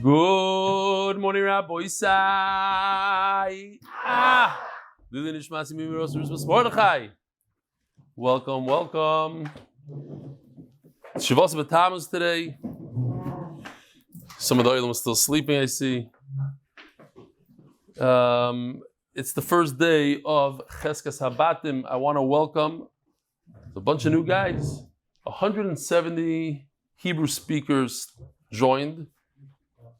Good morning, Rabbi Isai. Liluy nishmas Mordechai. Welcome. Shavos B'Tammuz today. Some of the oilam are still sleeping, I see. It's the first day of Cheskas Habatim. I want to welcome a bunch of new guys. 170 Hebrew speakers joined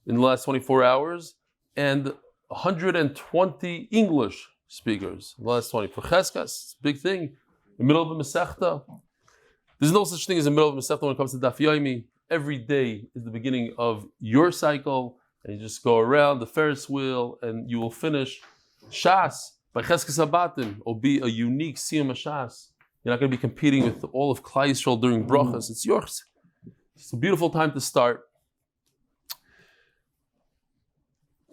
in the last 24 hours, and 120 English speakers in the last 20. For Cheskas, it's a big thing. In the middle of a Masechta. There's no such thing as the middle of a Masechta when it comes to Daf Yomi. Every day is the beginning of your cycle, and you just go around the Ferris wheel, and you will finish Shas by Cheskas Habatim. Will be a unique Siyum Shas. You're not going to be competing with all of Klal Yisrael during brachas. It's yours. It's a beautiful time to start.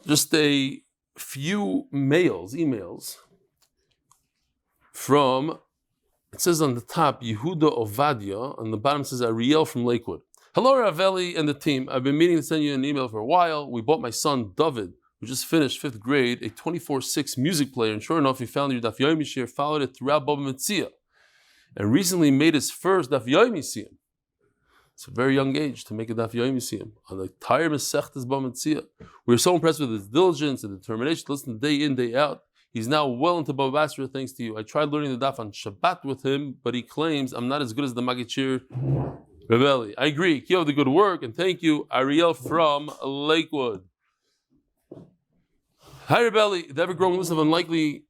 Just a few emails from, it says on the top, Yehuda Ovadia, on the bottom it says R Eli from Lakewood. Hello, Rav Eli and the team. I've been meaning to send you an email for a while. We bought my son, David, who just finished 5th grade, a 24/6 music player, and sure enough, he found your Daf Yomi share, followed it throughout Bava Basra, and recently made his first Daf Yomi siyum. It's a very young age to make a Daf Yomi siyum on the entire Masechtas Bava Basra. We were so impressed with his diligence and determination to listen day in, day out. He's now well into Bava Basra thanks to you. I tried learning the Daf on Shabbat with him, but he claims I'm not as good as the Magichir Rebbe. I agree. Keep up the good work, and thank you, R Eli from Lakewood. Hi, Rebbe. The ever-growing list of unlikely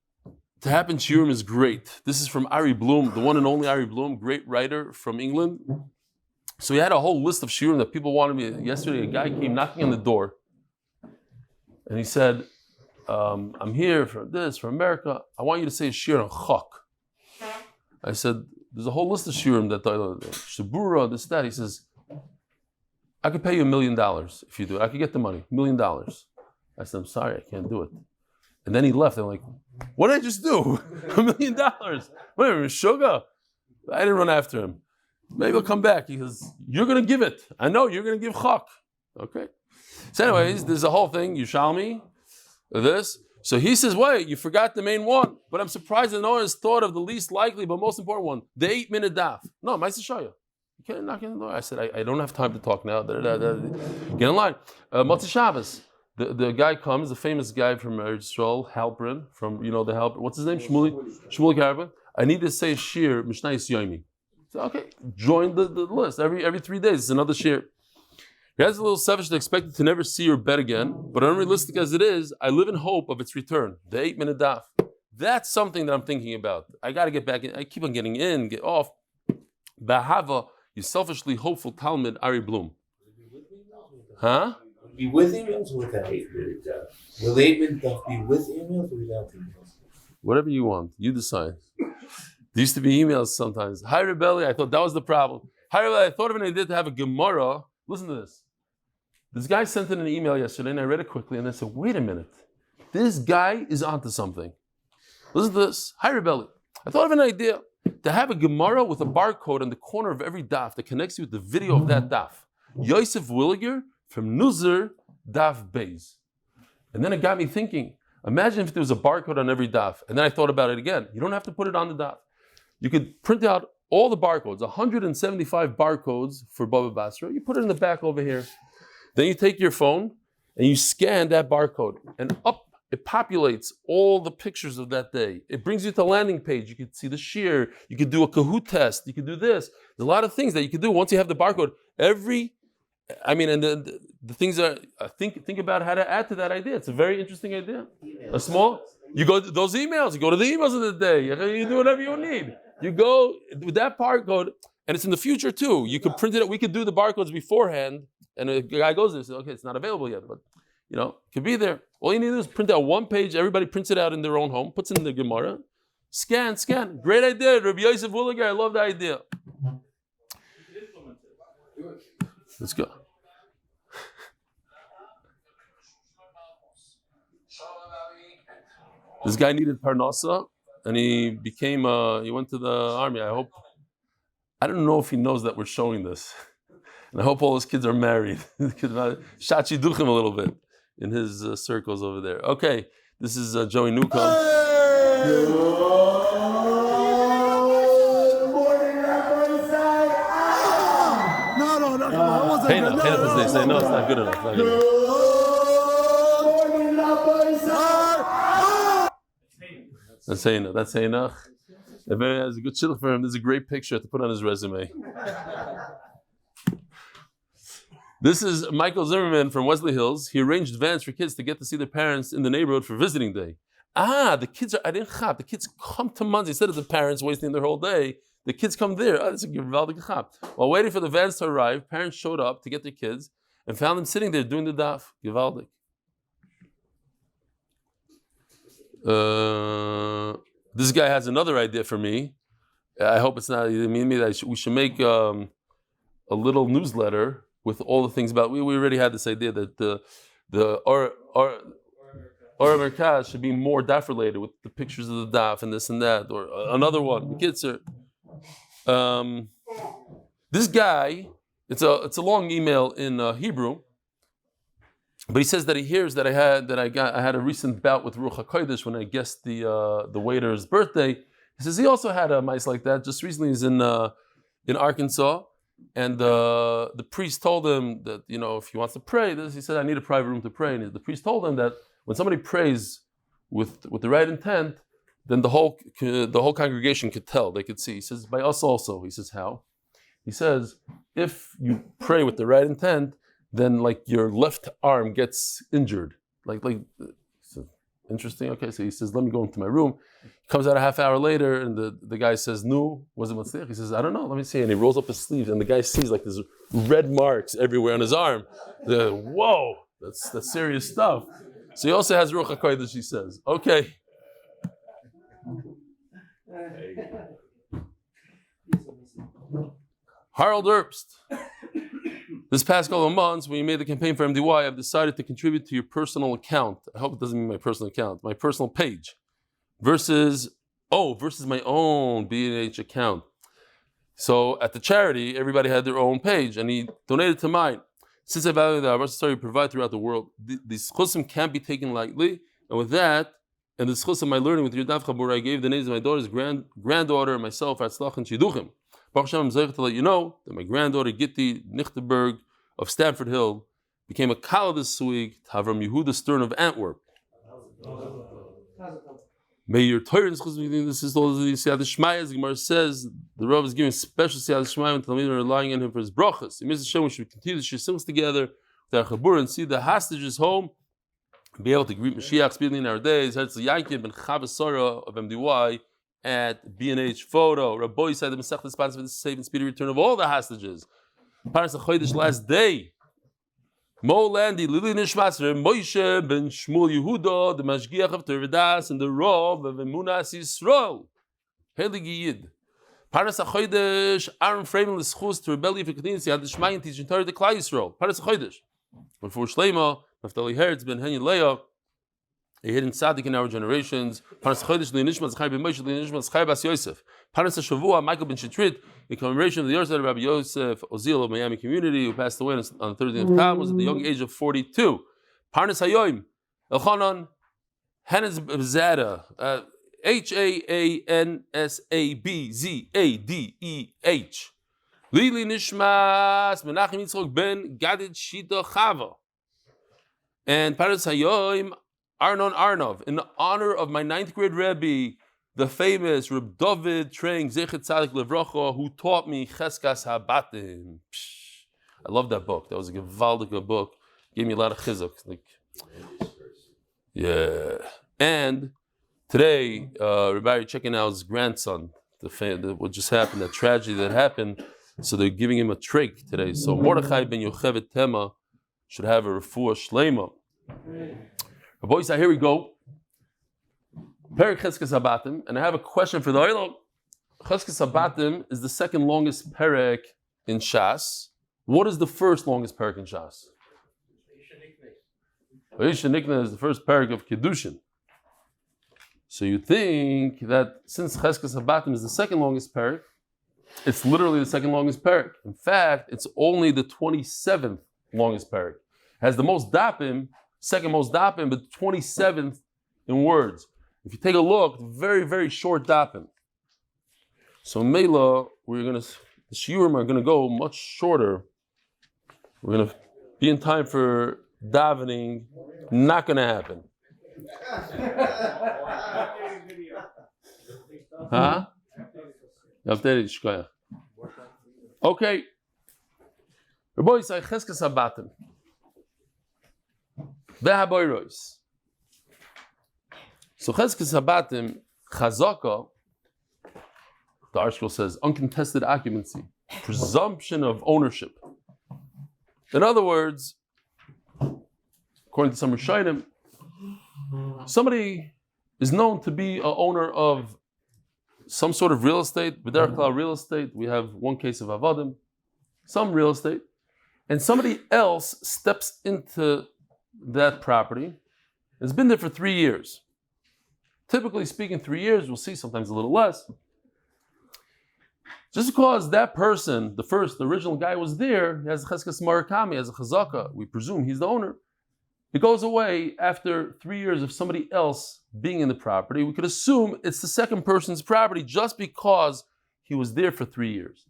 to happen shiurim is great. This is from Ari Bloom, the one and only Ari Bloom, great writer from England. So he had a whole list of shiurim that people wanted me. Yesterday, a guy came knocking on the door, and he said, I'm here for this, from America. I want you to say a shiur on chok. I said, there's a whole list of shiurim that Shabura, this, that. He says, I could pay you $1 million if you do it. I could get the money, $1 million. I said, I'm sorry, I can't do it. And then he left. I'm like, what did I just do? $1 million. Whatever, sugar. I didn't run after him. Maybe he'll come back. He says, you're going to give it. I know, you're going to give chok. Okay. So anyways, there's a whole thing, Yushalmi, this. So he says, wait, you forgot the main one. But I'm surprised that no one has thought of the least likely but most important one, the 8-minute daf. No, Maisa Shaya. You can't knock on the door. I said, I don't have time to talk now. Get in line. Motzi Shabbos. The guy comes, the famous guy from yisroel, Halperin, from, the Halperin. What's his name? Shmuel Yehuda. I need to say shir, Mishnayos Yomi. So, okay, join the list. Every 3 days, it's another shir. It's a little selfish to expect to never see your bed again, but unrealistic as it is, I live in hope of its return. The 8-minute daf. That's something that I'm thinking about. I got to get back in. I keep on getting in, get off. Bahava, you selfishly hopeful Talmud, Ari Bloom. Huh? Be with emails or without 8-minute daf? Will 8-minute daf be with emails or without emails? Whatever you want, you decide. There used to be emails sometimes. Hi, Rebbe, I thought that was the problem. Hi, Rebbe, I thought of an idea to have a Gemara. Listen to this. This guy sent in an email yesterday, and I read it quickly, and I said, wait a minute. This guy is onto something. Listen to this. Hi, Rebbe. I thought of an idea to have a Gemara with a barcode on the corner of every daf that connects you with the video of that daf. Yosef Williger from Nuzzer Daf Beis. And then it got me thinking, imagine if there was a barcode on every daf. And then I thought about it again. You don't have to put it on the daf. You could print out all the barcodes, 175 barcodes for Bava Basra. You put it in the back over here. Then you take your phone and you scan that barcode. And up, it populates all the pictures of that day. It brings you to the landing page. You could see the shear. You could do a Kahoot test. You could do this. There's a lot of things that you could do once you have the barcode. And the things that think about how to add to that idea. It's a very interesting idea. You go to those emails. You go to the emails of the day. You do whatever you need. You go with that barcode, and it's in the future too. You could print it. We could do the barcodes beforehand, and a guy goes there and says, "Okay, it's not available yet, but it could be there." All you need to do is print out one page. Everybody prints it out in their own home, puts it in the Gemara, scan. Great idea, Rabbi Yosef Oziel. I love the idea. Let's go. This guy needed parnasa, and he went to the army. I don't know if he knows that we're showing this. And I hope all his kids are married. Shachi duchim a little bit in his circles over there. Okay, this is Joey Newcomb. Hey, no, they say no, it's not good enough. Not good enough. That's enough. If he has a good shidduch for him, there's a great picture to put on his resume. This is Michael Zimmerman from Wesley Hills. He arranged vans for kids to get to see their parents in the neighborhood for visiting day. The kids are, I didn't chap. The kids come to Muncie instead of the parents wasting their whole day. The kids come there. That's a gewaldig chap. While waiting for the vans to arrive, parents showed up to get their kids and found them sitting there doing the daf. Gewaldig. This guy has another idea for me. I hope it's not. We should make a little newsletter with all the things about. We already had this idea that the Or Merkaz should be more daf related with the pictures of the daf and this and that. Or another one. Kitzur. This guy. It's a long email in Hebrew. But he says that he hears that I had a recent bout with Ruach HaKodesh when I guessed the waiter's birthday. He says he also had a mice like that. Just recently he's in Arkansas, and the priest told him that if he wants to pray, he said I need a private room to pray. And the priest told him that when somebody prays with the right intent, then the whole congregation could tell, they could see. He says by us also. He says how? He says if you pray with the right intent, then like your left arm gets injured. Like so interesting. Okay, so he says, let me go into my room. He comes out a half hour later and the guy says, no, was it Matzliach? He says, I don't know, let me see. And he rolls up his sleeves and the guy sees like there's red marks everywhere on his arm. Whoa, that's serious stuff. So he also has Ruach HaKodesh, he says. Okay. Harold Herbst. This past couple of months, when you made the campaign for MDY, I've decided to contribute to your personal account. I hope it doesn't mean my personal account, my personal page, versus my own B&H account. So at the charity, everybody had their own page, and he donated to mine. Since I value the Arba's you provide throughout the world, the schusim can't be taken lightly. And with that, and the schusim my learning with your Daf Chabur, I gave the names of my daughter's granddaughter and myself at Tzlach and Shiduchim. Baruch Hashem, I'm zeichet to let you know that my granddaughter Gitti Nichtenberg of Stamford Hill became a klal this week to Avram Yehuda Stern of Antwerp. May your torah and this is all the dishmaya. As the Gemara says, the Rav is giving special dishmaya when Talmidim are relying on him for his brachas. In Mr. Hashem, we should continue to share things together with our chabur and see the hostages home, and be able to greet Mashgiach speedily in our days. Herzl Yankib and Chavasara of MDY at B&H Photo. Rabbi said the Masech responsible for the safe and speedy return of all the hostages. Paras HaChodesh last day. Moe Landy, Liluy nishmas R Moshe ben Shmuel Yehuda, the Mashgiach of vodaas and the Rav of Emunas yisroel. Heilige Yid. Paras HaChodesh, Ahron Fraiman l'schus to rebel if you continue to dishmaya and teaching torah the klal yisroel. Paras HaChodesh. But for shleima, neftali הערץ ben Leah, a hidden tzaddik in our generations. Paras HaChodesh nishmas Zechariah ben Moshe nishmas Zechariah bas Yosef. Paras HaShavua Michael Benchetrit, in commemoration of the Yosef Rabbi Yosef Oziel of Miami community, who passed away on the 13th of Tammuz at the young age of 42. Parnas Hayoim Elchanan Hannes Zada Hansabzadeh. Lili nishmas Menachem Yitzchok ben Gadid Shita Chava. And Parnas Hayoim Arnon Ahronov, in honor of my 9th grade Rebbe, the famous Rebbe David Trenk, tzaddik levracha, who taught me Cheskas Habatim. I love that book. That was a gewaldige book. Gave me a lot of chizuk. Yeah. And today, Rabbi checking out his grandson. What just happened, that tragedy that happened. So they're giving him a trig today. So Mordechai ben Yocheved Tema should have a refuah shleima. Rabbi Yisrael, here we go. Perik Cheskas Habatim, and I have a question for the Oilog. Cheskas Habatim is the second longest perik in Shas. What is the first longest perik in Shas? Vayisha Nikna is the first perik of Kedushin. So you think that since Cheskas Habatim is the second longest perik, It's literally the second longest parak. In fact, it's only the 27th longest parak. Has the most dapim, second most dapim, but 27th in words. If you take a look, very, very short dapim. So Mela, the shiurim are gonna go much shorter. We're gonna be in time for davening. Not gonna happen. Huh? Okay. Rabbi say cheskes habatim. Ve'haboyros. So cheskes habatim chazaka. The article says uncontested occupancy, presumption of ownership. In other words, according to some Rishonim, somebody is known to be an owner of some sort of real estate, b'derech klal real estate. We have one case of avadim, some real estate, and somebody else steps into that property and has been there for 3 years. Typically speaking, 3 years, we'll see sometimes a little less. Just because that person, the original guy was there, he has a cheskes marakami, has a chazaka, we presume he's the owner. It goes away after 3 years of somebody else being in the property. We could assume it's the second person's property just because he was there for 3 years.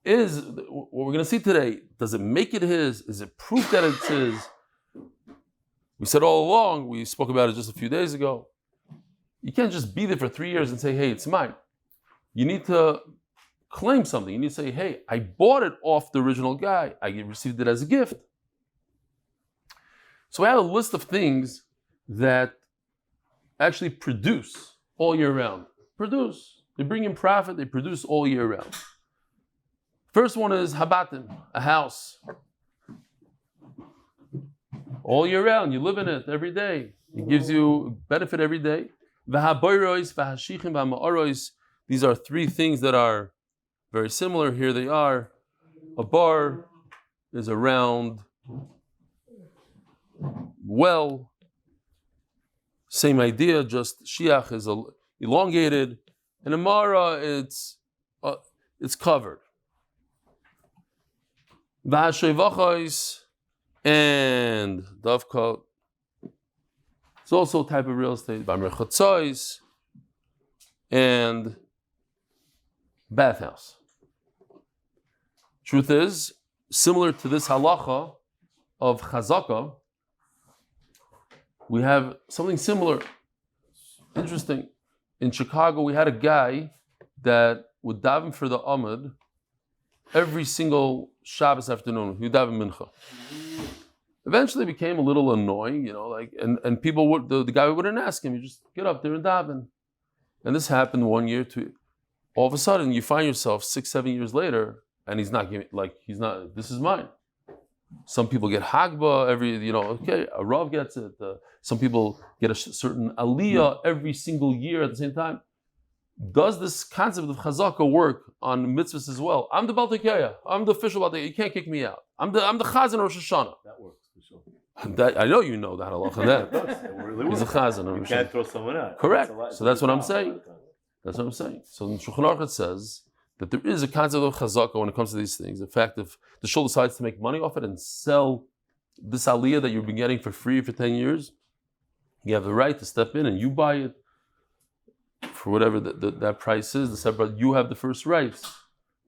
What we're going to see today, does it make it his? Is it proof that it's his? We said all along, we spoke about it just a few days ago, you can't just be there for 3 years and say, hey, it's mine. You need to claim something. You need to say, hey, I bought it off the original guy. I received it as a gift. So I have a list of things that actually produce all year round. They bring in profit, they produce all year round. First one is habatim, a house. All year round, you live in it every day. It gives you benefit every day. V'haboyros, v'hashichim, v'hama'aros. These are three things that are very similar. Here they are. A bar is a round well. Same idea, just shiach is elongated. And a mara, it's covered. V'hashevachos and dovkot. It's also a type of real estate. V'hamrechatzos and bathhouse. Truth is, similar to this halacha of chazaka, we have something similar. Interesting. In Chicago, we had a guy that would daven for the Amud every single Shabbos afternoon. He would daven mincha. Eventually, it became a little annoying, and people would, the guy wouldn't ask him. You just get up there and daven. And this happened 1 year, 2 years. All of a sudden, you find yourself 6, 7 years later, and he's not, this is mine. Some people get hagba a Rav gets it. Some people get a certain aliyah every single year at the same time. Does this concept of chazaka work on mitzvahs as well? I'm the Baltikaya. I'm the official Baltikaya. You can't kick me out. I'm the chazan Rosh Hashanah. That works for sure. I know you know that halacha. That he's a chazan. You can't throw someone out. Correct. So that's what I'm saying. That's what I'm saying. So in Shulchan Aruch it says that there is a concept of chazaka when it comes to these things. In fact, if the shul decides to make money off it and sell this aliyah that you've been getting for free for 10 years, you have the right to step in and you buy it for whatever that price is. You have the first rights.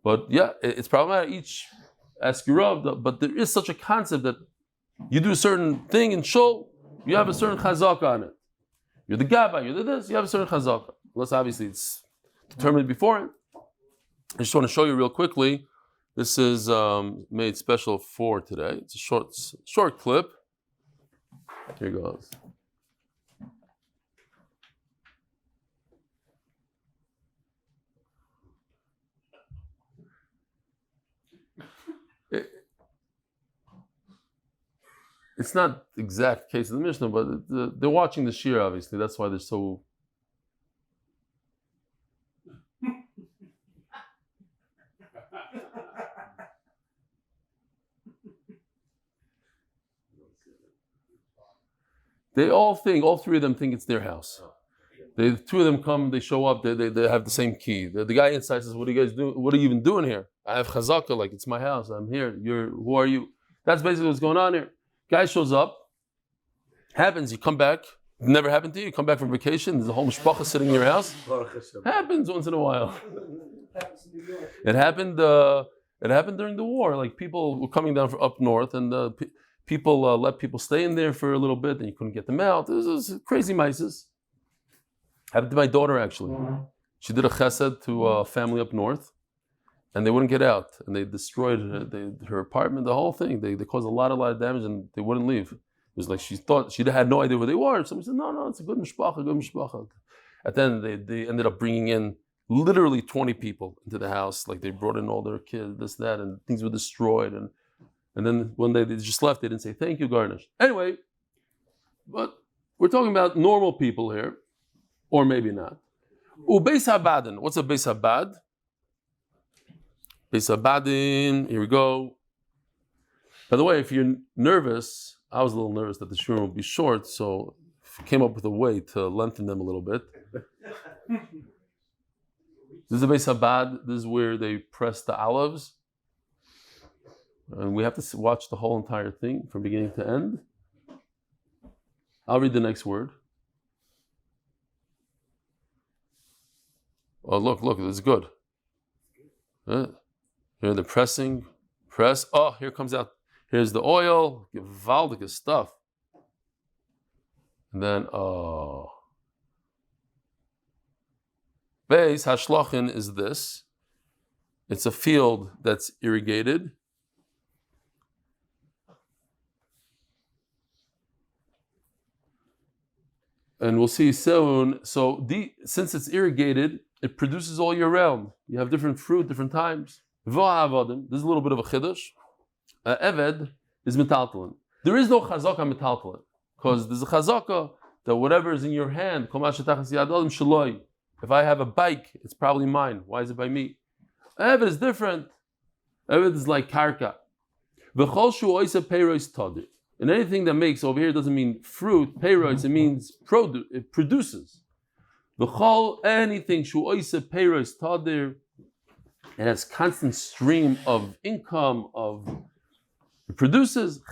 But yeah, it's problematic. Each ask your Rav, but there is such a concept that you do a certain thing in shul, you have a certain chazaka on it. You're the gabbai, you're the this, you have a certain chazaka. Unless obviously it's determined beforehand. I just want to show you real quickly. This is made special for today. It's a short clip. Here goes. It's not the exact case of the Mishnah, but they're watching the shir, obviously. That's why they're so... All three of them think it's their house. Two of them come, they show up, they have the same key. The guy inside says, what are you guys doing? What are you even doing here? I have chazaka, like it's my house, I'm here. Who are you? That's basically what's going on here. Guy shows up, happens, you come back. It never happened to you. You come back from vacation, there's a whole mashpacha sitting in your house. Happens once in a while. It happened during the war. Like people were coming down from up north, and people let people stay in there for a little bit, and you couldn't get them out. It was crazy mices. Happened to my daughter actually. She did a chesed to a family up north, and they wouldn't get out, and they destroyed her apartment, the whole thing. They caused a lot of damage, and they wouldn't leave. It was like she thought she had no idea where they were. Somebody said, "No, it's a good mishpacha, At the end, they ended up bringing in literally 20 people into the house. Like they brought in all their kids, this, that, and things were destroyed. And then one day they just left. They didn't say thank you, garnish. Anyway, but we're talking about normal people here, or maybe not. Beis habadin. What's a beis habad? Beis habadin. Here we go. By the way, if you're nervous, I was a little nervous that the shiur would be short, so I came up with a way to lengthen them a little bit. This is a beis habad. This is where they press the olives, and we have to watch the whole entire thing from beginning to end. I'll read the next word. Oh, look, this is good. Here the pressing, press. Oh, here comes out. Here's the oil, gewaldige stuff. And then, Beis hashlachin is this. It's a field that's irrigated. And we'll see soon. So since it's irrigated, it produces all year round. You have different fruit, different times. This is a little bit of a chiddush. Eved is metaltalin. There is no chazaka metaltalin, because there's a chazaka that whatever is in your hand, if I have a bike, it's probably mine. Why is it by me? Eved is different. Eved is like karka. And anything that makes over here doesn't mean fruit, peiros, it means produce, it produces. Anything it has constant stream of income, it produces. The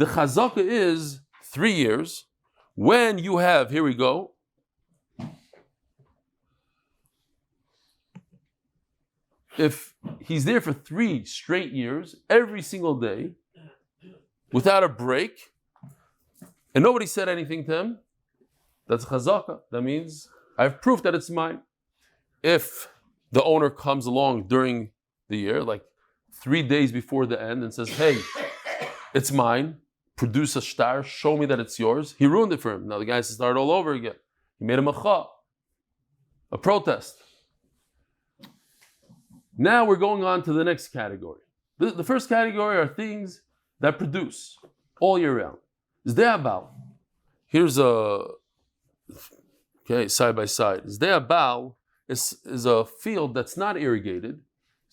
chazaka is 3 years. When you have, here we go. If he's there for 3 straight years, every single day, without a break, and nobody said anything to him, that's chazaka. That means I have proof that it's mine. If the owner comes along during the year, like 3 days before the end, and says, hey, it's mine, produce a shtar, show me that it's yours, he ruined it for him. Now the guy has to start all over again. He made a macha, a protest. Now we're going on to the next category. The first category are things that produce all year round. Zdei here's side by side. Zdei is a field that's not irrigated.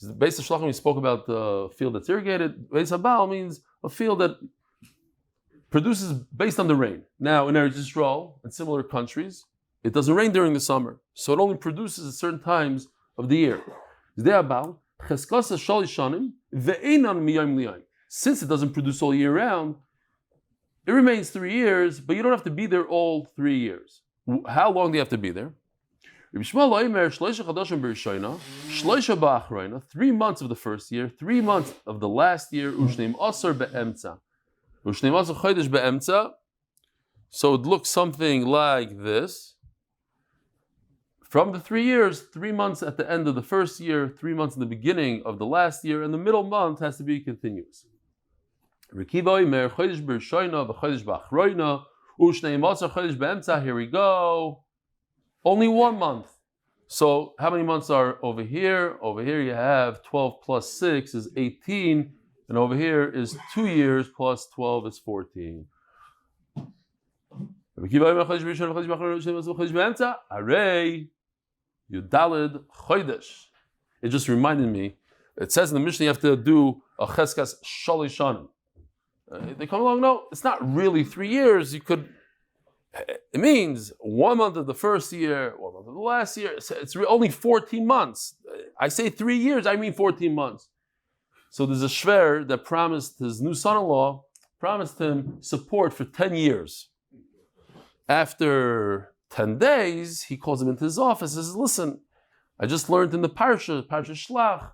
Beis Hashlachim, we spoke about the field that's irrigated. Beis Habal means a field that produces based on the rain. Now in Eretz Yisrael and similar countries, it doesn't rain during the summer, so it only produces at certain times of the year. Since it doesn't produce all year round, it remains 3 years, but you don't have to be there all 3 years. How long do you have to be there? 3 months of the first year, 3 months of the last year. So it looks something like this. From the 3 years, 3 months at the end of the first year, 3 months in the beginning of the last year, and the middle month has to be continuous. Here we go. Only 1 month. So how many months are over here? Over here you have 12 plus 6 is 18. And over here is 2 years plus 12 is 14. It just reminded me, it says in the Mishnah you have to do a cheskas shalishanim. They come along, no, it's not really 3 years. It means 1 month of the first year, 1 month of the last year. It's only 14 months. I say 3 years, I mean 14 months. So there's a shver that promised his new son-in-law, promised him support for 10 years. After 10 days, he calls him into his office and says, listen, I just learned in the Parsha Shlach,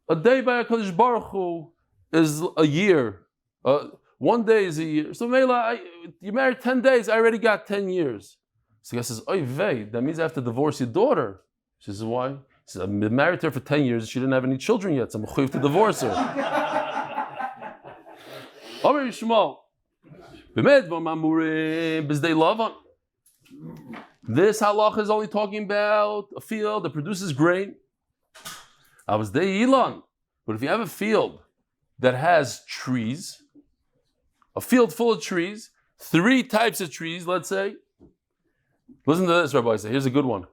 a day by HaKadosh Baruch Hu is a year. 1 day is a year. So Mela, you married 10 days, I already got 10 years. So the guy says, oy vey, that means I have to divorce your daughter. She says, why? He says, I've been married to her for 10 years, she didn't have any children yet, so I'm going to divorce her. Omer Yishmael, this halach is only talking about a field that produces grain. I was there, Elon. But if you have a field that has trees, a field full of trees, 3 types of trees, let's say. Listen to this, Rabbi. Here's a good one.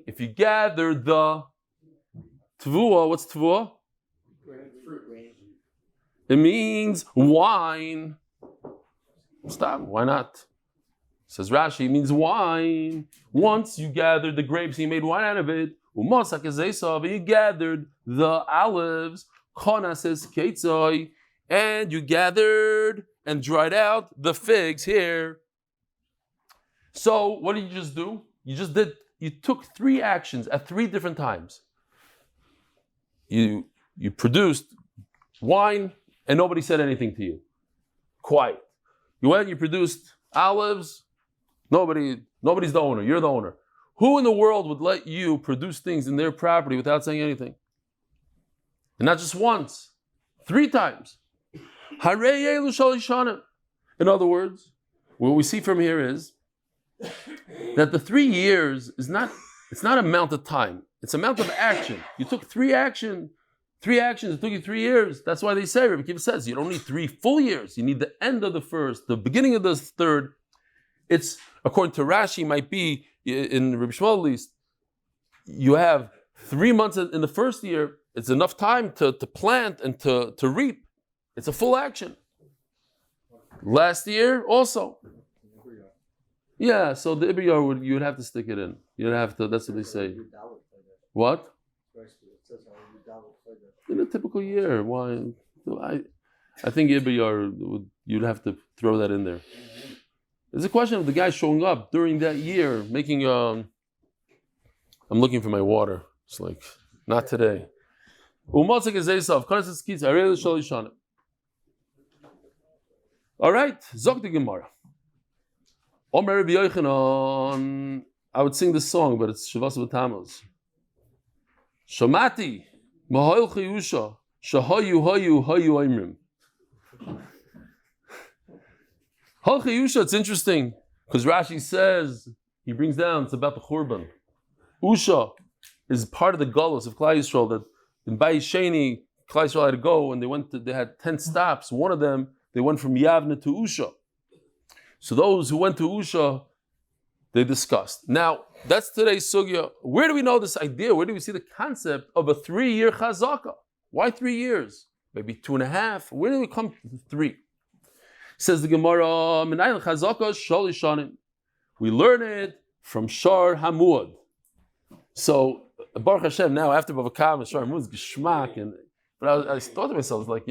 If you gather the tvua, what's tvua? It means wine. Stop. Why not? Says Rashi, it means wine. Once you gathered the grapes and you made wine out of it, you gathered the olives, and you gathered and dried out the figs here. So what did you just do? You took 3 actions at 3 different times. You produced wine and nobody said anything to you. Quiet. You went, you produced olives, nobody's the owner, you're the owner. Who in the world would let you produce things in their property without saying anything? And not just once, 3 times. In other words, what we see from here is that the 3 years is not amount of time, it's amount of action. You took 3 actions, it took you 3 years. That's why they say, Rebbe Kiva says, you don't need 3 full years. You need the end of the first, the beginning of the third. It's, according to Rashi, might be, in Rebbe Shmuel at least, you have 3 months in the first year. It's enough time to plant and to reap. It's a full action. Last year also. Yeah, so the Ibiyar you would have to stick it in. You'd have to, that's what they say. What? In a typical year. Why? I think Ibiyar, you'd have to throw that in there. It's a question of the guy showing up during that year, making I'm looking for my water. It's like, not today. All right, Zok the Gemara. Omer Rabbi Yochanan, I would sing this song, but it's Shavas V'Tammuz. Shamati, Mahoil Chiyusha, Shahayu Hayu Hayu Aimrim. Hal Chiyusha, it's interesting, because Rashi says, he brings down, it's about the Churban. Usha is part of the Galus of Klal Yisrael, that in Bayis Sheni, Klal Yisrael had to go, and they had 10 stops. One of them, they went from Yavne to Usha. So those who went to Usha, they discussed. Now, that's today's sugya. Where do we know this idea? Where do we see the concept of a 3-year chazaka? Why 3 years? Maybe 2.5. Where do we come to 3? Says the Gemara, Menayel chazaka shalish shanim. We learn it from Shar Hamuad. So Baruch Hashem, now after Bava Basra, Shar Hamuad is geschmack. But I thought to myself, like,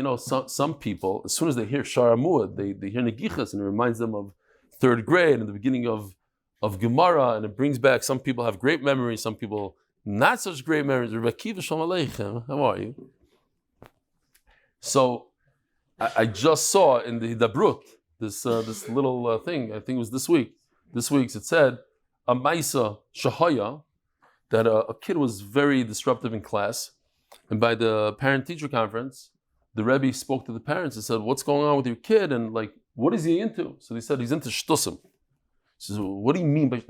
some people, as soon as they hear Shar Hamuad, they hear Negichas, and it reminds them of 3rd grade and the beginning of Gemara, and it brings back, some people have great memories, some people not such great memories. Rebbe Kiva Shalom Aleichem, how are you? So I just saw in the Dabrut, this little thing, I think it was this week. This week's, it said, a Maisa Shahaya, that a kid was very disruptive in class, and by the parent-teacher conference, the Rebbe spoke to the parents and said, what's going on with your kid, and like, what is he into? So they said, he's into shtusim. He says, what do you mean by,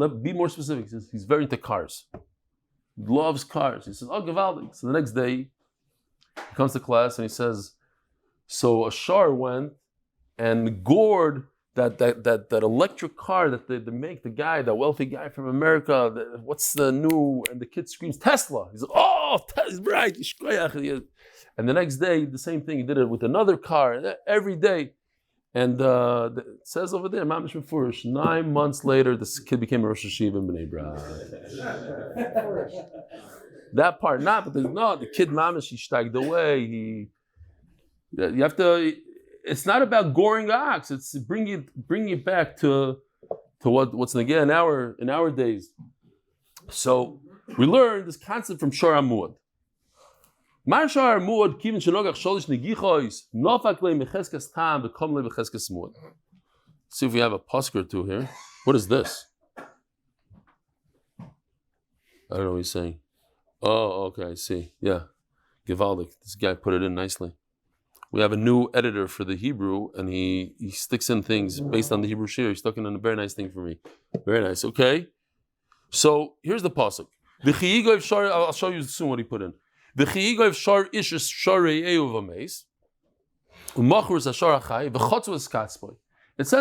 be more specific? He says, he's very into cars. He loves cars. He says, oh, Gavaldik. So the next day, he comes to class and he says, so a shar went and gored that electric car that they make, the guy, that wealthy guy from America, what's the new, and the kid screams, Tesla. He's like, oh! oh, that's right. And the next day, the same thing. He did it with another car every day. And it says over there, Mamish Mefurish, 9 months later, this kid became a Rosh Hashiva in Bnei Brak. That part, not, but the kid Mamish, he steiged away. You have to, it's not about goring the ox, it's bringing it back to what's again in our days. So we learned this concept from Shor Amud. Mar Shor Amud kivin shenogach sholish negichois nofak le mecheskes tam v'kom le mecheskes mud. See if we have a pasuk or two here. What is this? I don't know what he's saying. Oh, okay, I see. Yeah, Givaldik. This guy put it in nicely. We have a new editor for the Hebrew, and he sticks in things based on the Hebrew shir. He stuck in a very nice thing for me. Very nice. Okay. So here's the pasuk. I'll show you soon what he put in. It says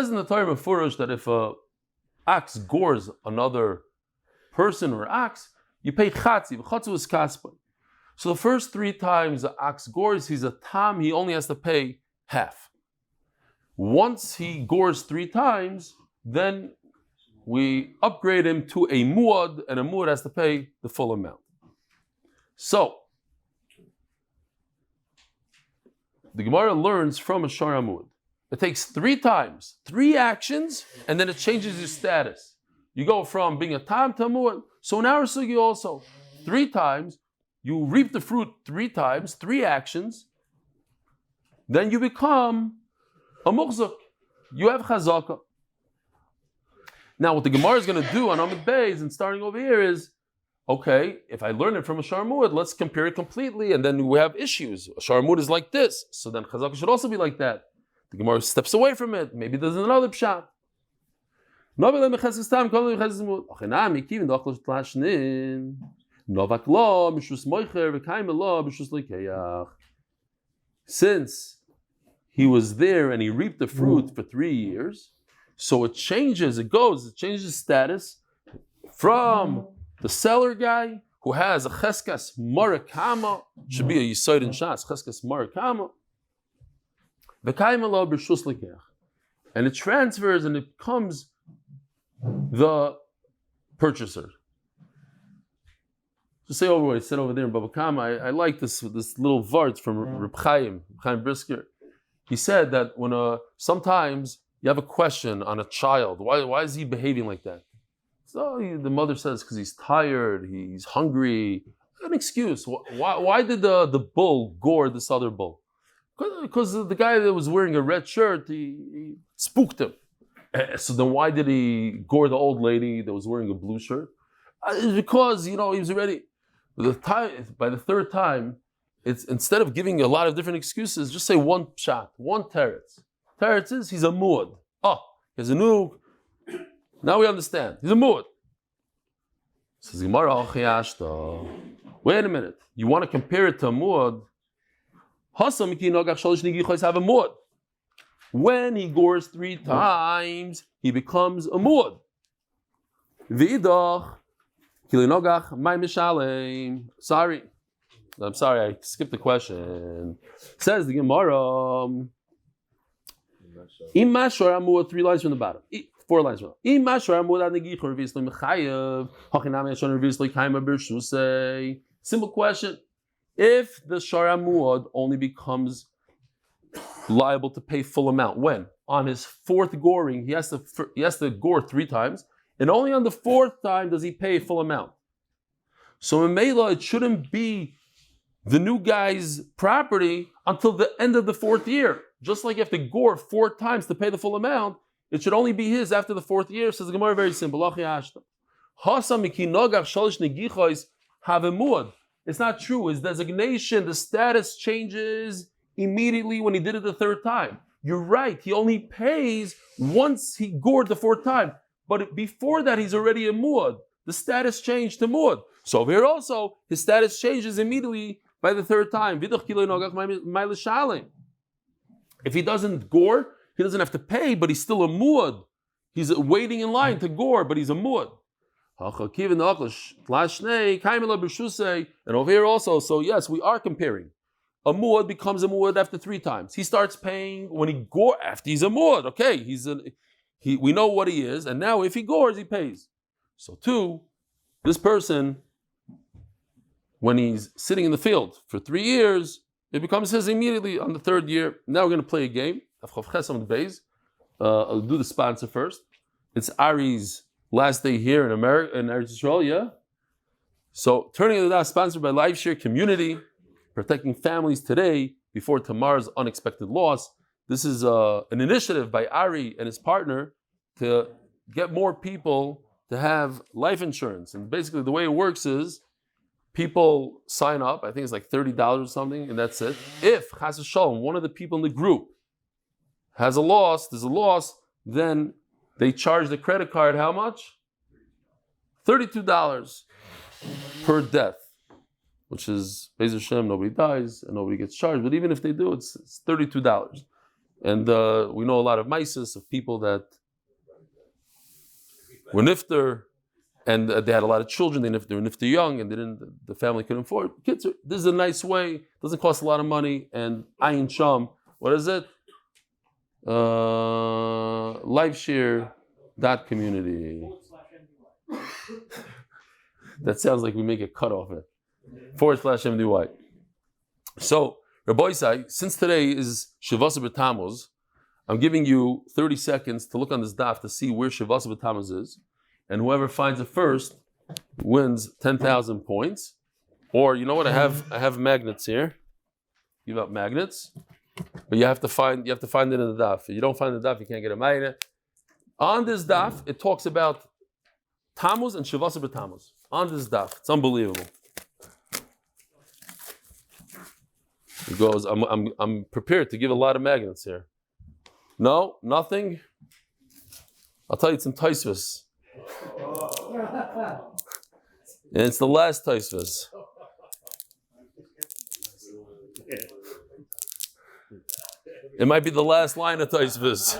in the Torah Mefurish that if a ox gores another person or ox, you pay chatzi. So the first 3 times the ox gores, he's a tam, he only has to pay half. Once he gores 3 times, then we upgrade him to a muad, and a muad has to pay the full amount. So, the Gemara learns from a Shor Amud. It takes 3 times, 3 actions, and then it changes your status. You go from being a tam to a muad. So in our sugi also, 3 times, you reap the fruit 3 times, 3 actions, then you become a muhzak. You have chazaka. Now what the Gemara is going to do on Amud Beis and starting over here is, okay, if I learn it from a Shor Amud, let's compare it completely, and then we have issues. A Shor Amud is like this, so then chazaka should also be like that. The Gemara steps away from it. Maybe there's another pshat. Since he was there and he reaped the fruit for 3 years, so it changes status from the seller guy who has a cheskas marakama, should be a yisroel in shas, cheskas marakama, and it transfers and it becomes the purchaser. Just say over what I said over there in Bava Kama. I like this little vart from Reb Chaim Brisker. He said that when sometimes you have a question on a child, why is he behaving like that? So the mother says because he's tired, he's hungry. An excuse. Why did the bull gore this other bull? Because the guy that was wearing a red shirt, he spooked him. So then why did he gore the old lady that was wearing a blue shirt? It's because he was already. By the 3rd time, it's instead of giving a lot of different excuses, just say one shot, one teretz. Teretz is he's a muad. Oh, he's a new. Now we understand. He's a muad. Says Gemara, wait a minute. You want to compare it to a muad? Have a muad. When he gores 3 times, he becomes a muad. V'idach. Sorry, I'm sorry, I skipped the question. Says the Gemara, 3 lines from the bottom, 4 lines from the bottom. Simple question. If the Shor Amud only becomes liable to pay full amount, when? On his 4th goring, he has to gore 3 times, and only on the 4th time does he pay full amount. So in Mela, it shouldn't be the new guy's property until the end of the 4th year. Just like you have to gore 4 times to pay the full amount, it should only be his after the 4th year. Says the Gemara, very simple. It's not true. His designation, the status changes immediately when he did it the 3rd time. You're right. He only pays once he gored the 4th time. But before that, he's already a muad. The status changed to muad. So over here also, his status changes immediately by the 3rd time. If he doesn't gore, he doesn't have to pay, but he's still a muad. He's waiting in line to gore, but he's a muad. And over here also, so yes, we are comparing. A muad becomes a muad after 3 times. He starts paying when he after he's a muad. Okay, we know what he is, and now if he gores, he pays. So 2, this person, when he's sitting in the field for 3 years, it becomes his immediately on the 3rd year. Now we're going to play a game. Amud Beis. I'll do the sponsor first. It's Ari's last day here in America, in Israel, yeah? So, turning the Daf, sponsored by LiveShare Community, protecting families today before tomorrow's unexpected loss. This is an initiative by Ari and his partner to get more people to have life insurance. And basically the way it works is people sign up, I think it's like $30 or something, and that's it. If, chas v'shalom, one of the people in the group there's a loss, then they charge the credit card how much? $32 per death, which is, Be'ez Hashem, nobody dies and nobody gets charged. But even if they do, it's $32. And we know a lot of maises of people that were nifter, and they had a lot of children. They were nifter young, and the family couldn't afford. Kids, this is a nice way. Doesn't cost a lot of money. And ayin sham, what is it? LifeShare.community. That sounds like we make a cut off it. /MDY. So, Rabbi Yosef, since today is Shavasa B'Tammuz, I'm giving you 30 seconds to look on this daf to see where Shavasa B'Tammuz is, and whoever finds it first wins 10,000 points. Or you know what? I have magnets here. Give out magnets, but you have to find it in the daf. If you don't find the daf, you can't get a magnet. On this daf, it talks about Tammuz and Shavasa B'Tammuz. On this daf, it's unbelievable. It goes. I'm prepared to give a lot of magnets here. No, nothing. I'll tell you, it's in Taisvis. And it's the last Taisvis. It might be the last line of Taisvis.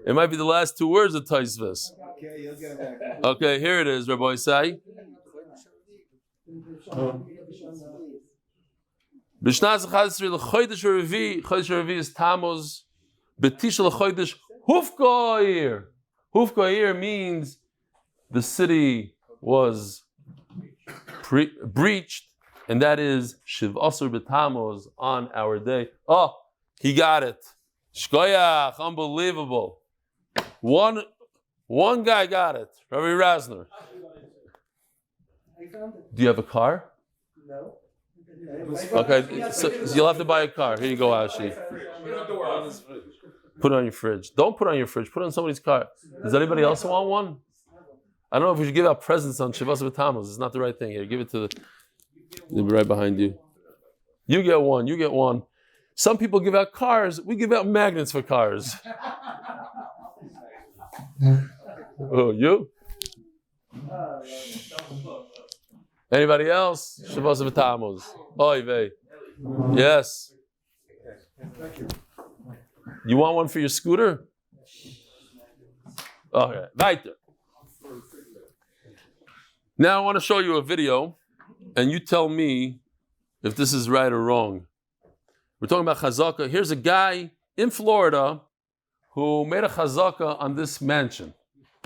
It might be the last 2 words of Taisvis. Okay, here it is, Rabbi Isai. B'shnas 11 l'chodesh Revi. Chodesh Revi is Tammuz. B'tisha l'chodesh Hufkoir. Hufkoir means the city was breached, and that is Shivasar B'Tammuz on our day. Oh, he got it. Shkoyach, unbelievable. One guy got it. Rabbi Rasner. Do you have a car? No. Okay, so you'll have to buy a car. Here you go, Ashi. Put it on your fridge. Don't put it on your fridge. Put it on somebody's car. Does anybody else want one? I don't know if we should give out presents on Shavas B'Tammuz. It's not the right thing here. Give it to they'll be right behind you. You get one. You get one. Some people give out cars. We give out magnets for cars. Oh, you? Anybody else? Shavas B'Tammuz. Oy vey. Yes. You want one for your scooter? Okay. Weiter. Now I want to show you a video, and you tell me if this is right or wrong. We're talking about chazaka. Here's a guy in Florida who made a chazaka on this mansion.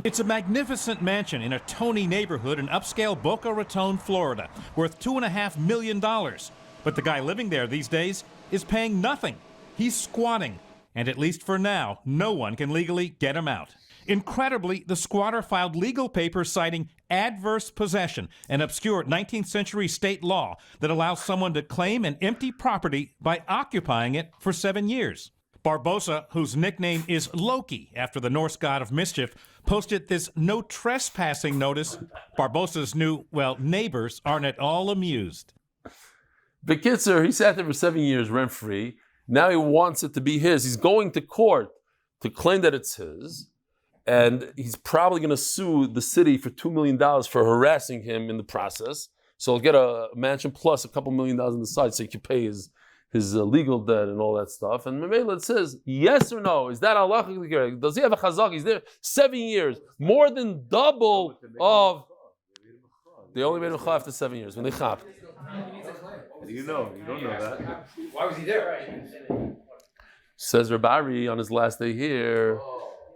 It's a magnificent mansion in a Tony neighborhood in upscale Boca Raton, Florida, worth $2.5 million. But the guy living there these days is paying nothing. He's squatting. And at least for now, no one can legally get him out. Incredibly, the squatter filed legal papers citing adverse possession, an obscure 19th century state law that allows someone to claim an empty property by occupying it for 7 years. Barbosa, whose nickname is Loki after the Norse god of mischief, posted this no trespassing notice. Barbosa's new, neighbors aren't at all amused. Bekitzer, he sat there for 7 years rent-free. Now he wants it to be his. He's going to court to claim that it's his. And he's probably going to sue the city for $2 million for harassing him in the process. So he'll get a mansion plus a couple $1 million on the side so he can pay his his legal debt and all that stuff. And Mamela, it says, yes or no, is that halachically correct? Does he have a chazak? He's there 7 years, more than double of. They only made him chaf after 7 years when they chaf. You don't know that. Why was he there? Says Rabari on his last day here,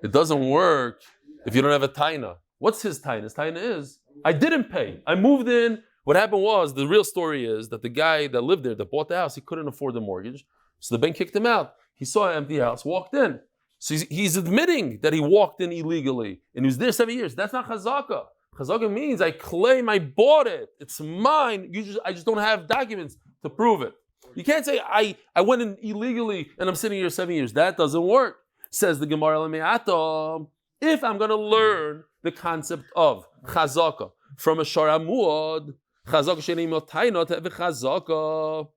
it doesn't work if you don't have a taina. What's his taina? His taina is, I didn't pay. I moved in. What happened was, the real story is that the guy that lived there, that bought the house, he couldn't afford the mortgage. So the bank kicked him out. He saw an empty house, walked in. So he's admitting that he walked in illegally. And he was there 7 years. That's not chazaka. Chazaka means I claim I bought it. It's mine. I just don't have documents to prove it. You can't say I went in illegally and I'm sitting here 7 years. That doesn't work. Says the Gemara Leme'ata. If I'm going to learn the concept of chazaka from a shar amud, chazaka sheni motayna to have a chazaka,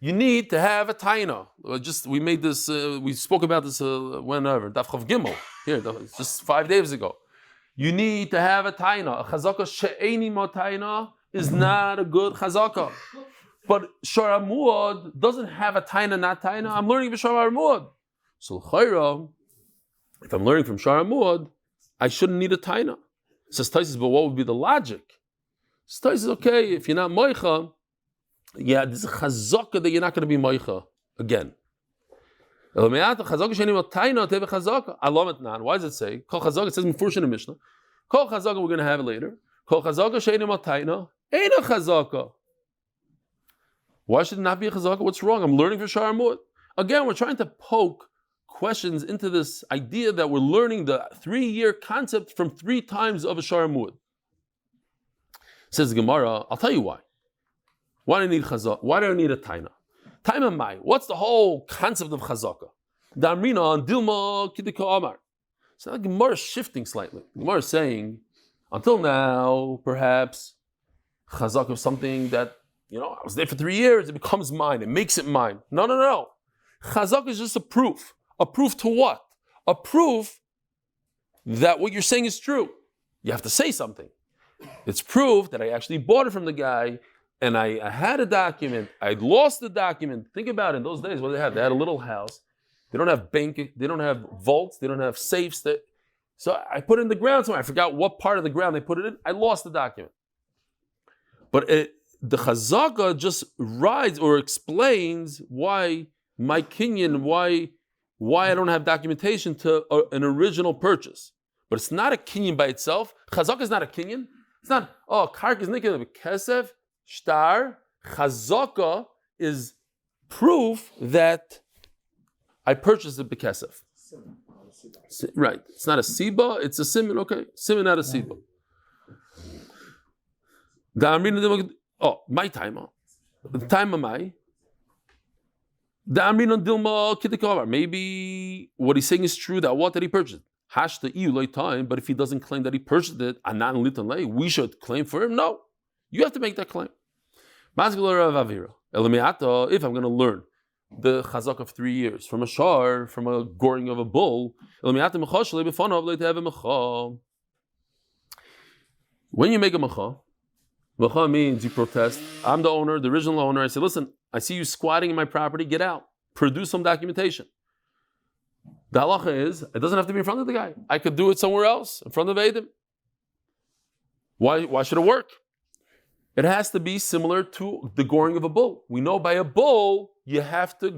you need to have a taina. We made this. We spoke about this whenever Daf Chav Gimel here, just 5 days ago. You need to have a taina. A chazaka she'eni motayna is not a good chazaka. But shar amud doesn't have a taina, not taina. I'm learning from shar amud. So l'chayra, if I'm learning from shar amud, I shouldn't need a taina. Says Taisus, but what would be the logic? Says Taisus, okay, if you're not moicha, yeah, there's a chazaka that you're not going to be moicha again. Why does it say? Kol chazaka, it says mefurish in the Mishnah. Kol chazaka, we're going to have it later. Kol chazaka she'eni motayna, ain't a chazaka. Why should it not be a chazaka? What's wrong? I'm learning for shar amud. Again, we're trying to poke questions into this idea that we're learning the 3-year concept from 3 times of a shar amud. Says the Gemara, I'll tell you why. Why do I need chazaka? Why do I need a taina? Taina mai. What's the whole concept of chazaka? Damrina on dilma kidika amar. So the Gemara is shifting slightly. The Gemara is saying, until now, perhaps chazaka is something that, I was there for 3 years, it becomes mine, it makes it mine. No. Chazaka is just a proof. A proof to what? A proof that what you're saying is true. You have to say something. It's proof that I actually bought it from the guy, and I had a document, I lost the document. Think about it, in those days, what do they have? They had a little house. They don't have they don't have vaults, they don't have safes. So I put it in the ground somewhere. I forgot what part of the ground they put it in. I lost the document. But the chazaka just rides or explains why my kinyan, why I don't have documentation to an original purchase. But it's not a kinyan by itself. Chazaka is not a kinyan. It's not, kark is nikin of kesef, shtar. Chazaka is proof that I purchased it bekesef. Right. It's not a siba, it's a siman. Okay. Siman, not a siba. My timer. The time of my. Maybe what he's saying is true, that what did he purchase? But if he doesn't claim that he purchased it, we should claim for him? No. You have to make that claim. If I'm going to learn the chazak of 3 years from a goring of a bull, when you make a macha means you protest. I'm the owner, the original owner. I say, listen, I see you squatting in my property, get out. Produce some documentation. The halacha is, it doesn't have to be in front of the guy. I could do it somewhere else, in front of Eidim. Why should it work? It has to be similar to the goring of a bull. We know by a bull, you have to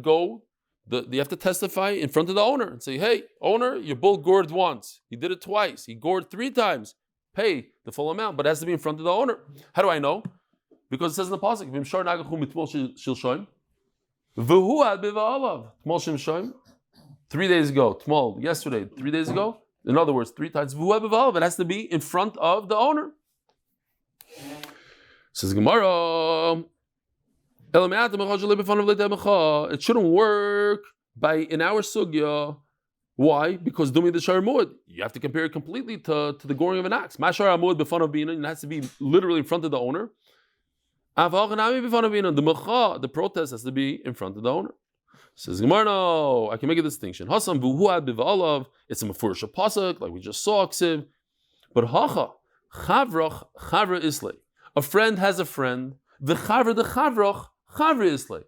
you have to testify in front of the owner and say, hey, owner, your bull gored once. He did it twice. He gored 3 times. Pay the full amount, but it has to be in front of the owner. How do I know? Because it says in the pasuk, "V'imshar nagachu mitmol shilshoim, v'hu ad b'va'alav tmol shilshoim." 3 days ago, tmol, yesterday, 3 days ago. In other words, 3 times v'hu ad b'va'alav. It has to be in front of the owner. Says Gemara, it shouldn't work in our sugya. Why? Because dumi the shar amud. You have to compare it completely to the goring of an ox. Mashar amud b'fan of bina. It has to be literally in front of the owner. The protest has to be in front of the owner. Says Gemara, no, I can make a distinction. Hasam v'huad b'va'alav. It's a mefurish pasuk, like we just saw. But hacha chavrach chavra islay. A friend has a friend. The chavrach chavra islay.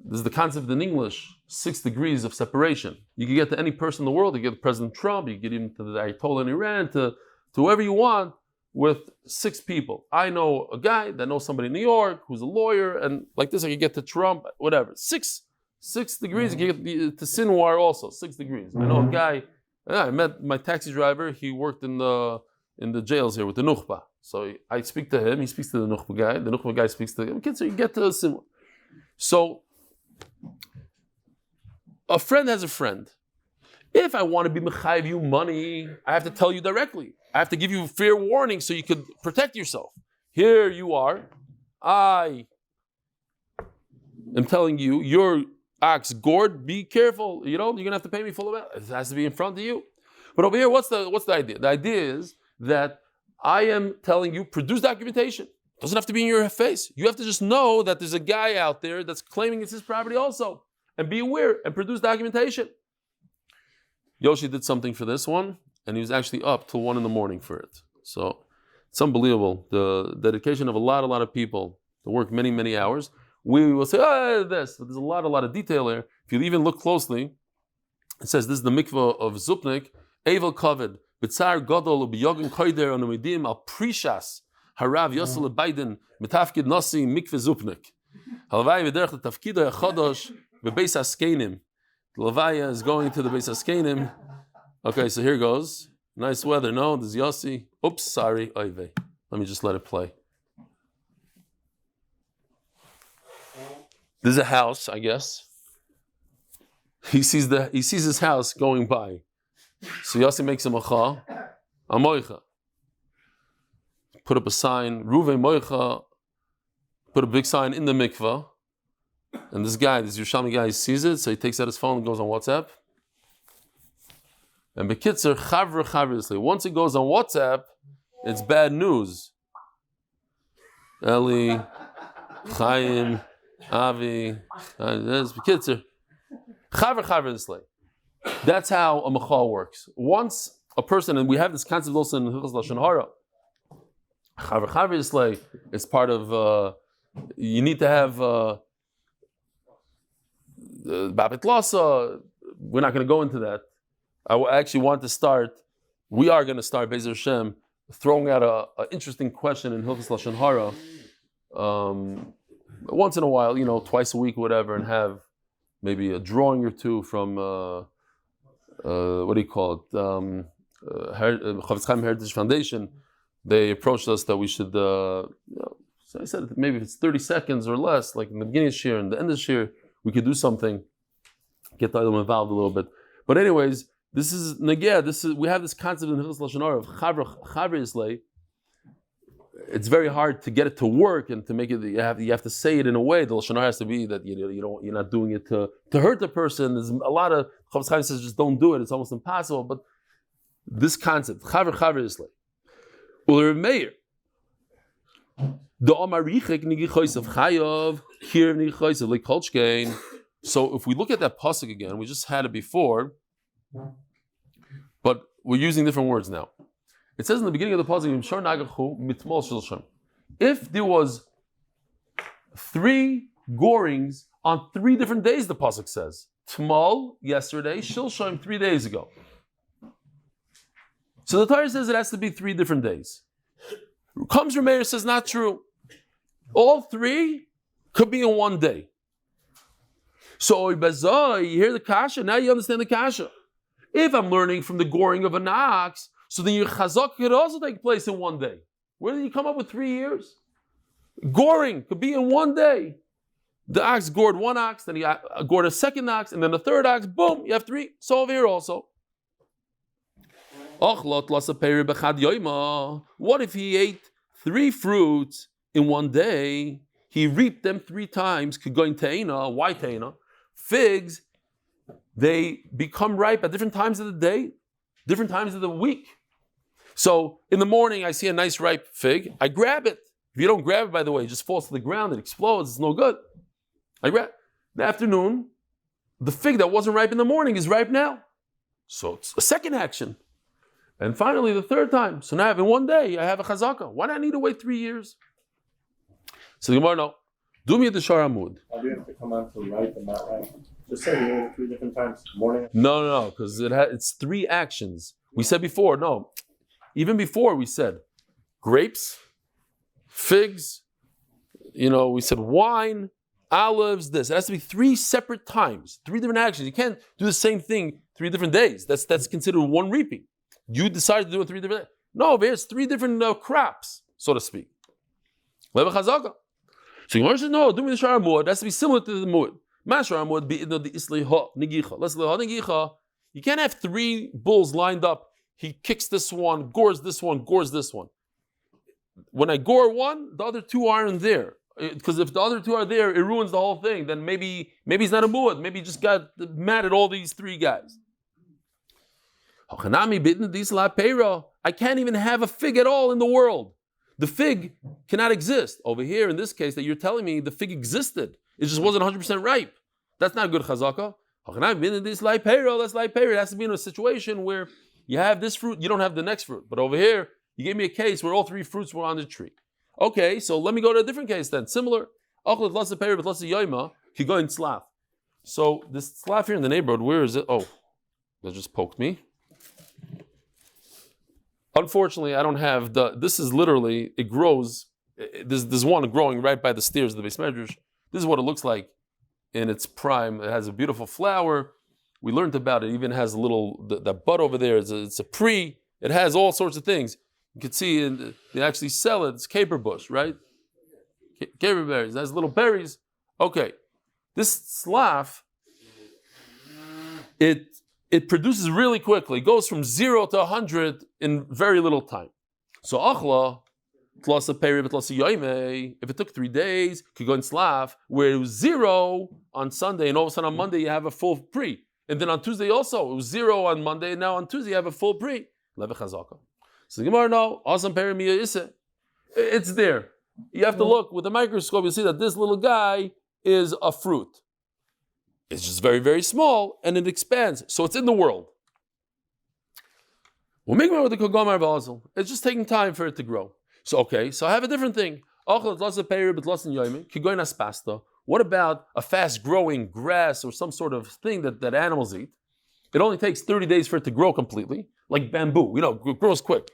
This is the concept in English, 6 degrees of separation. You can get to any person in the world, you get to President Trump, you get even to the Ayatollah in Iran, to whoever you want, with 6 people. I know a guy that knows somebody in New York who's a lawyer, and like this I can get to Trump, whatever. 6 degrees, you can get to Sinwar also, 6 degrees. I know a guy, I met my taxi driver, he worked in the jails here with the Nukhba. So I speak to him, he speaks to the Nukhba guy speaks to him. So you get to Sinwar. So a friend has a friend. If I want to be mechayiv you money, I have to tell you directly. I have to give you fair warning so you could protect yourself. Here you are. I am telling you, your ox gored, be careful. You're gonna have to pay me full amount. It has to be in front of you. But over here, what's the idea? The idea is that I am telling you, produce documentation. It doesn't have to be in your face. You have to just know that there's a guy out there that's claiming it's his property also. And be aware and produce documentation. Yoshi did something for this one, and he was actually up till 1 a.m. for it. So it's unbelievable. The dedication of a lot of people to work many, many hours. We will say, this, but there's a lot of detail there. If you even look closely, it says this is the mikvah of Zupnik, Evel Kaved, B'tzar Gadol U'B'Yogin Koider on U'Midim Al Prishas Harav Yosel Biden Metafkid Nasi Mikvah Zupnik. Halvai V'derech Tafkida Yachodosh Bebeis Askenim. Levaya is going to the Beis Askenim. Okay, so here goes. Nice weather. No, there's Yossi. Oops, sorry. Oive. Let me just let it play. There's a house, I guess. He sees his house going by. So Yossi makes a macha. Amoicha. Put up a sign. Ruve moicha. Put a big sign in the mikvah. And this Yerushalmi guy, sees it, so he takes out his phone and goes on WhatsApp. And Bekitzer, chavre, once it goes on WhatsApp, it's bad news. Eli, Chaim, Avi, there's Bekitzer. Chavre, that's how a machal works. Once a person, and we have this concept also in Hilchos Lashon Hara, chavre, it's part of, you need to have, Babit Lasa, we're not going to go into that. I actually want to start, we are going to start, Be'ez Hashem, throwing out an interesting question in Hilchos Lashon Hara once in a while, twice a week, whatever, and have maybe a drawing or two from, what do you call it, Chavetz Chaim Heritage Foundation. They approached us that we should, so I said maybe if it's 30 seconds or less, like in the beginning of the year and the end of the year, we could do something, get them involved a little bit. But anyways, this is we have this concept in Hilchos Lashon Hara of chavre islay. It's very hard to get it to work and to make it. You have to say it in a way. The Lashon Hara has to be that you're not doing it to hurt the person. There's a lot of Chavetz Chaim says just don't do it. It's almost impossible. But this concept chavre islay. Ul Meir. The Omarichik Nigichois of Chayav, here Nigichois of Lekolchkein. So if we look at that pasuk again, we just had it before, but we're using different words now. It says in the beginning of the pasuk, if there was 3 gorings on 3 different days, the pasuk says. Tmal, yesterday, Shilshim, 3 days ago. So the Torah says it has to be 3 different days. Comes Rameir, says not true. All 3 could be in 1 day. So you hear the kasha, now you understand the kasha. If I'm learning from the goring of an ox, so then your chazak could also take place in 1 day. Where did you come up with 3 years? Goring could be in 1 day. The ox gored 1 ox, then he gored a second ox, and then the third ox, boom, you have 3. So over here also. What if he ate 3 fruits in 1 day? He reaped them 3 times. Why teina? Figs, they become ripe at different times of the day, different times of the week. So in the morning, I see a nice ripe fig. I grab it. If you don't grab it, by the way, it just falls to the ground. It explodes. It's no good. I grab it. In the afternoon, the fig that wasn't ripe in the morning is ripe now. So it's a second action. And finally, the 3rd time. So now in 1 day, I have a chazaka. Why do I need to wait 3 years? So the Gemara, no. Dumi the Shar Amud. How do you have to come out to right and not right? Just say it 3 different times. Morning. No, because it's 3 actions. We said before, no. Even before we said grapes, figs, we said wine, olives, this. It has to be 3 separate times, 3 different actions. You can't do the same thing 3 different days. That's considered one reaping. You decided to do it 3 different days. No, there's 3 different crops, so to speak. Leva chazaka. So you said, no, doing the shar amud, it has to be similar to the mud. Mashar amud be the isliha negicha. Let's leha negicha. You can't have 3 bulls lined up. He kicks this one, gores this one, gores this one. When I gore one, the other 2 aren't there. Because if the other 2 are there, it ruins the whole thing. Then maybe he's not a muad. Maybe he just got mad at all these 3 guys. I can't even have a fig at all in the world. The fig cannot exist. Over here, in this case that you're telling me, the fig existed. It just wasn't 100% ripe. That's not good chazaka. It has to be in a situation where you have this fruit, you don't have the next fruit. But over here, you gave me a case where all 3 fruits were on the tree. Okay, so let me go to a different case then. Similar. So this slav here in the neighborhood, where is it? Oh, that just poked me. Unfortunately, I don't have this is literally, it grows, there's one growing right by the stairs of the Beis Medrash. This is what it looks like in its prime. It has a beautiful flower. We learned about it. It even has a little, that bud over there, it's a pre. It has all sorts of things. You can see they actually sell it. It's caper bush, right? Caper berries. It has little berries. Okay. This slav, it produces really quickly. It goes from 0 to 100 in very little time. So achla, if it took 3 days, could go in slav, where it was 0 on Sunday, and all of a sudden on Monday you have a full pre. And then on Tuesday also, it was 0 on Monday, and now on Tuesday you have a full pre. Leve chazaka. So the Gemara, no, awesome perimiya isse. It's there. You have to look with a microscope, you see that this little guy is a fruit. It's just very, very small, and it expands. So it's in the world. It's just taking time for it to grow. So okay, so I have a different thing. What about a fast-growing grass or some sort of thing that animals eat? It only takes 30 days for it to grow completely, like bamboo. It grows quick.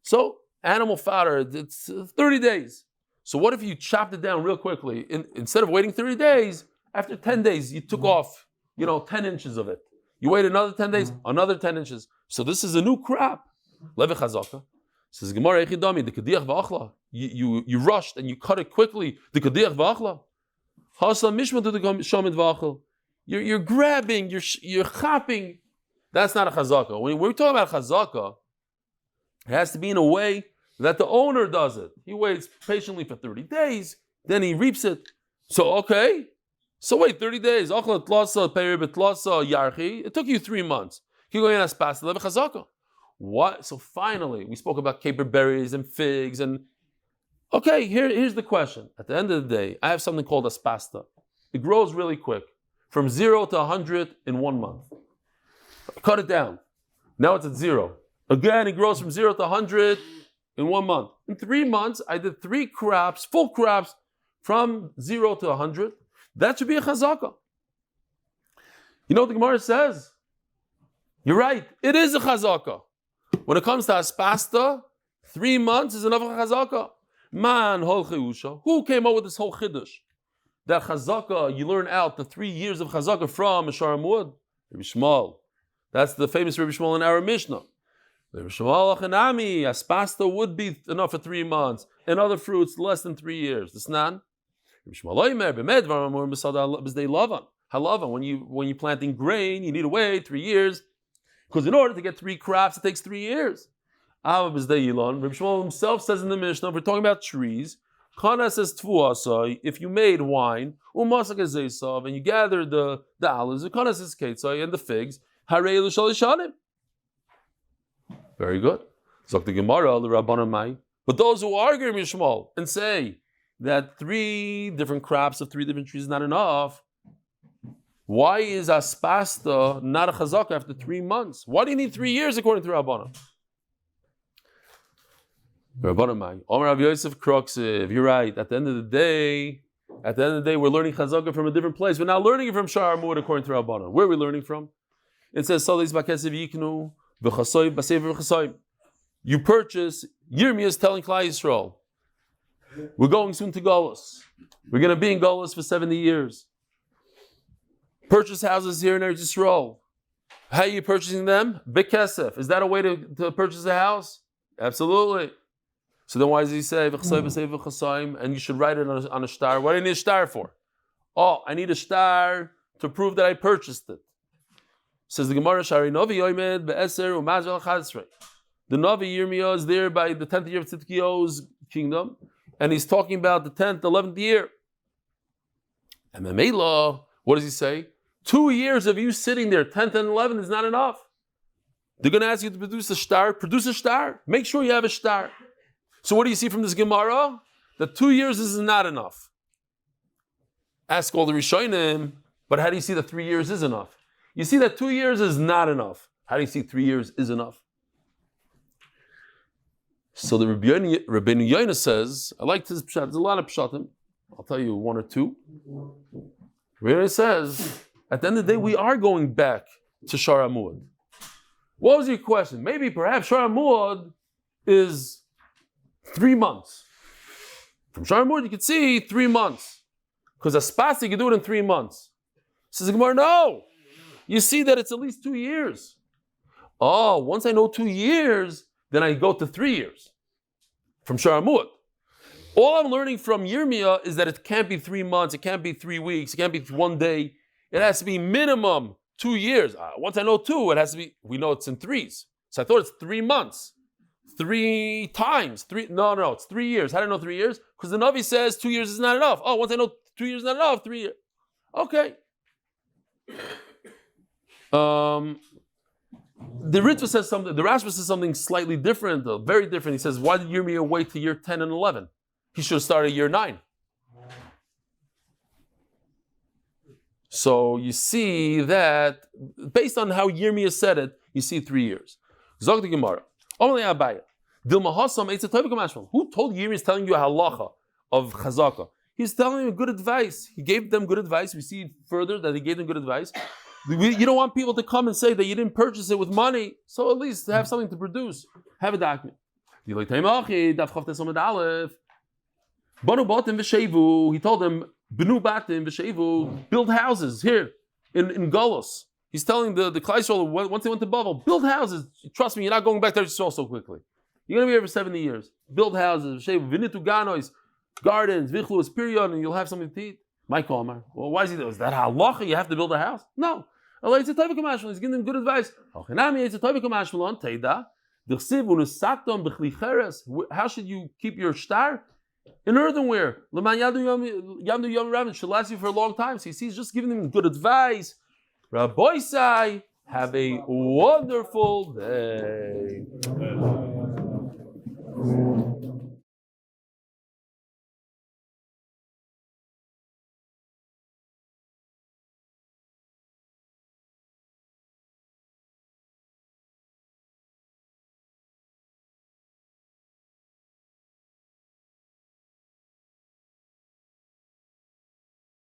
So animal fodder, it's 30 days. So what if you chopped it down real quickly? Instead of waiting 30 days, after 10 days, you took off, 10 inches of it. You wait another 10 days, another 10 inches. So this is a new crop. Leve chazaka. Says Gemara, echidami, the kadiyach v'achla. You rushed and you cut it quickly. The kadiyach v'achla. Hasla mishma to the shamid v'achel. You're grabbing, you're chopping. That's not a chazaka. When we're talking about chazaka, it has to be in a way that the owner does it. He waits patiently for 30 days, then he reaps it. So, okay. So wait, 30 days. It took you 3 months. What? So finally, we spoke about caper berries and figs and okay, here's the question. At the end of the day, I have something called aspasta. It grows really quick. From 0 to 100 in 1 month. Cut it down. Now it's at 0. Again, it grows from 0 to 100 in 1 month. In 3 months, I did 3 crops, full crops, from 0 to 100. That should be a chazaka. You know what the Gemara says? You're right. It is a chazaka. When it comes to aspasta, 3 months is enough of a chazaka. Man hol chayusha. Who came up with this whole chiddush? That chazaka, you learn out the 3 years of chazaka from Mishar Amud. Rabbi Shmuel. That's the famous Rabbi Shmuel in our Mishnah. Rabbi Shmuel achanami, aspasta would be enough for 3 months, and other fruits less than 3 years. This nan. Rabbi Shmuel oimer b'med dvarim amur b'zdei lavan. Halavan. When you're planting grain, you need to wait 3 years, because in order to get 3 crops, it takes 3 years. Rabbi Shmuel himself says in the Mishnah, if we're talking about trees, Kana says tfuasai, if you made wine, umasak ezeisav, and you gathered the olives, Kana says keitzai, and the figs, harei l'shalishanim. Very good. Zok the Gemara, the Rabbanan Mai. But those who argue with Shmuel and say that 3 different crops of 3 different trees is not enough, why is aspasta not a chazaka after 3 months? Why do you need 3 years according to Rabbanan? Rabbanan Mai. Omer Rabbi Yosef Kroksiv. You're right. At the end of the day, At the end of the day, we're learning chazaka from a different place. We're not learning it from Shar Amud according to Rabbanan. Where are we learning from? It says, Solis b'kesev yiknu v'chasoy b'sefer v'chasoy. You purchase, Yirmiyah is telling Klal Yisrael, we're going soon to Golus. We're going to be in Golus for 70 years. Purchase houses here in Eretz Yisrael. How are you purchasing them? B'kesef. Is that a way to purchase a house? Absolutely. So then why does he say, and you should write it on a star? What do you need a star for? Oh, I need a star to prove that I purchased it. Says the Gemara, Shari Novi Yoimed Be'eser Umazal Chadzrei. The Navi Yirmiyah is there by the 10th year of Tzidkiyahu's kingdom, and he's talking about the 10th, 11th year. And Memela, what does he say? 2 years of you sitting there, 10th and 11th, is not enough. They're going to ask you to produce a star. Produce a star. Make sure you have a star. So what do you see from this Gemara? That 2 years is not enough. Ask all the Rishonim, but how do you see that 3 years is enough? You see that 2 years is not enough. How do you see 3 years is enough? So the Rebbe Yehuda says, I like this pshat. There's a lot of pshatim. I'll tell you one or two. Rebbe Yehuda says, at the end of the day, we are going back to Shar Amud. What was your question? Maybe perhaps Shar Amud is 3 months. From Shar Amud, you could see 3 months. Because a spasi, you can do it in 3 months. Says the Gemara, no. You see that it's at least 2 years. Oh, once I know 2 years, then I go to 3 years. From Shar Amud. All I'm learning from Yirmiyah is that it can't be 3 months, it can't be 3 weeks, it can't be 1 day. It has to be minimum 2 years. Once I know 2, it has to be, we know it's in 3s. So I thought it's 3 months. 3 times. No, it's 3 years. How do I know 3 years? Because the Navi says 2 years is not enough. Oh, once I know 2 years is not enough, 3 years. Okay. The Ritva says something, the Rashba says something slightly different, though, very different. He says, why did Yirmiyah wait to year 10 and 11? He should have started year 9. So you see that, based on how Yirmiyah said it, you see 3 years. Zog the Gemara. Who told Yirmiyah is telling you a halacha of chazaka? He's telling you good advice. He gave them good advice. We see further that he gave them good advice. You don't want people to come and say that you didn't purchase it with money, so at least have something to produce. Have a document. He told them, build houses here in Golos. He's telling the Klal Yisrael, once they went to Bavel, build houses. Trust me, you're not going back there so quickly. You're going to be here for 70 years. Build houses, gardens, vichlus, period, and you'll have something to eat. Mike Omar, well, why is he there? Is that halacha? You have to build a house? No. He's giving them good advice. How should you keep your star? In earthenware. Should last you for a long time. So he's just giving them good advice. Rabbi Sai, have a wonderful day.